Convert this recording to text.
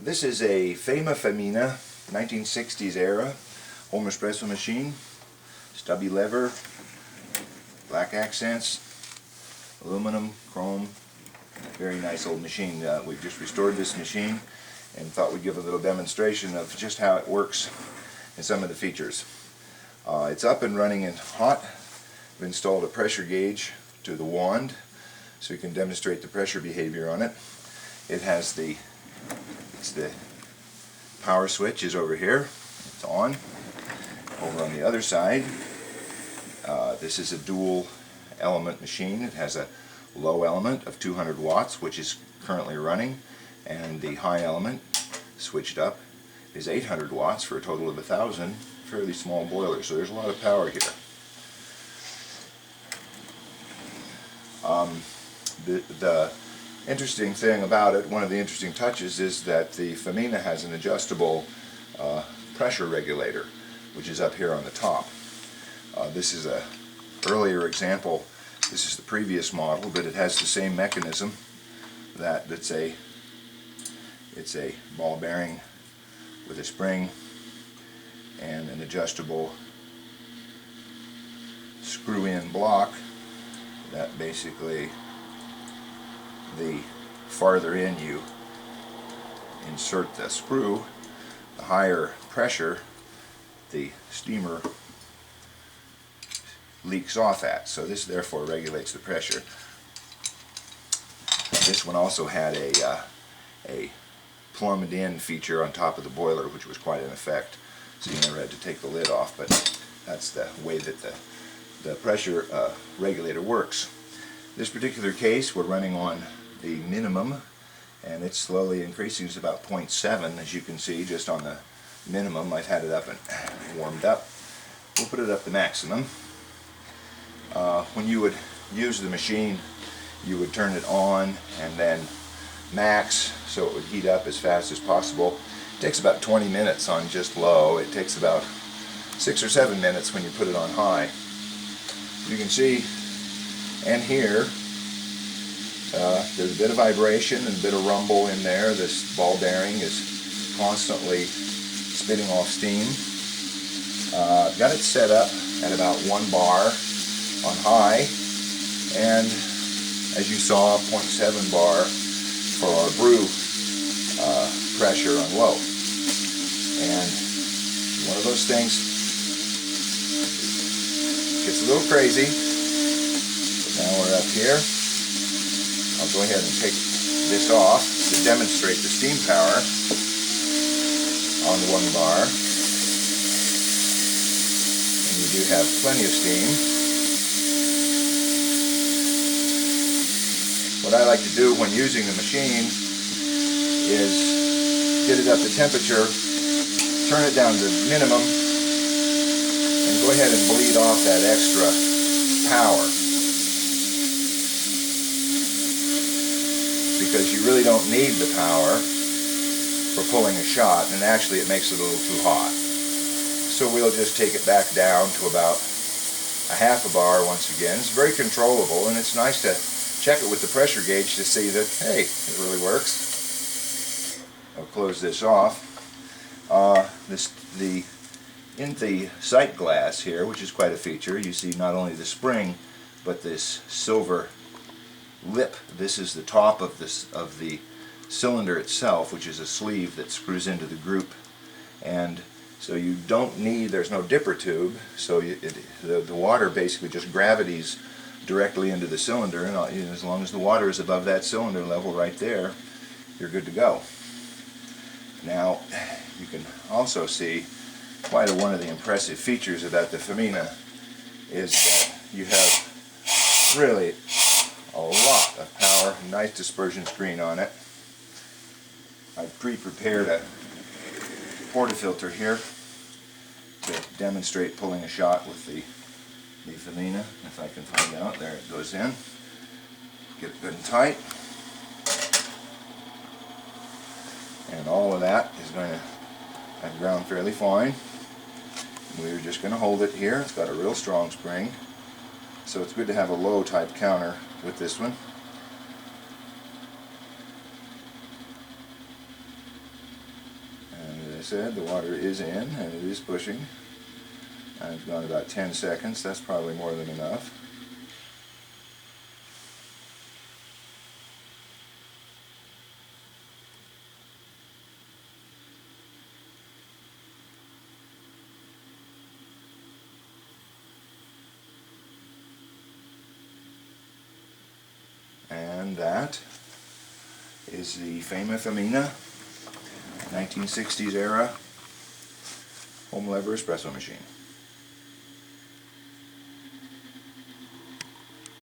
This is a Faema Faemina 1960s era home espresso machine. Stubby lever, black accents, aluminum, chrome. Very nice old machine. We've just restored this machine and thought we'd give a little demonstration of just how it works and some of the features. It's up and running and hot. We've installed a pressure gauge to the wand so you can demonstrate the pressure behavior on it. It has the power switch is over here. It's on. Over on the other side, this is a dual element machine. It has a low element of 200 watts, which is currently running, and the high element, switched up, is 800 watts for a total of 1,000. Fairly small boiler, so there's a lot of power here. The interesting thing about it, one of the interesting touches, is that the Faemina has an adjustable pressure regulator, which is up here on the top. This is an earlier example. This is the previous model, but it has the same mechanism. It's a ball bearing with a spring and an adjustable screw-in block that basically, the farther in you insert the screw, the higher pressure the steamer leaks off at. So this therefore regulates the pressure. This one also had a plumbed in feature on top of the boiler, which was quite an effect. So you never had to take the lid off, but that's the way that the pressure regulator works. This particular case we're running on the minimum, and it's slowly increasing. It's about 0.7, as you can see, just on the minimum. I've had it up and warmed up. We'll put it up to maximum. When you would use the machine, you would turn it on and then max, so it would heat up as fast as possible. It takes about 20 minutes on just low. It takes about 6 or 7 minutes when you put it on high. You can see and hear there's a bit of vibration and a bit of rumble in there. This ball bearing is constantly spitting off steam. Got it set up at about 1 bar on high, and as you saw, 0.7 bar for our brew pressure on low. And one of those things gets a little crazy, but now we're up here. I'll go ahead and take this off to demonstrate the steam power on 1 bar. And we do have plenty of steam. What I like to do when using the machine is get it up to temperature, turn it down to minimum, and go ahead and bleed off that extra power. Because you really don't need the power for pulling a shot, and actually it makes it a little too hot. So we'll just take it back down to about a half a bar once again. It's very controllable, and it's nice to check it with the pressure gauge to see that, hey, it really works. I'll close this off. In the sight glass here, which is quite a feature, you see not only the spring, but this silver lip. This is the top of the cylinder itself, which is a sleeve that screws into the group. And so you don't need, there's no dipper tube, so the water basically just gravities directly into the cylinder, and as long as the water is above that cylinder level right there, you're good to go. Now, you can also see quite one of the impressive features about the Faemina is that you have really a lot of power, nice dispersion screen on it. I've pre-prepared a portafilter here to demonstrate pulling a shot with the Faemina. If I can find out, there it goes in. Get it good and tight. And all of that is going to have ground fairly fine. We're just going to hold it here. It's got a real strong spring, so it's good to have a low type counter with this one. I said, the water is in and it is pushing. I've gone about 10 seconds. That's probably more than enough. And that is the Faema Faemina 1960s era home lever espresso machine.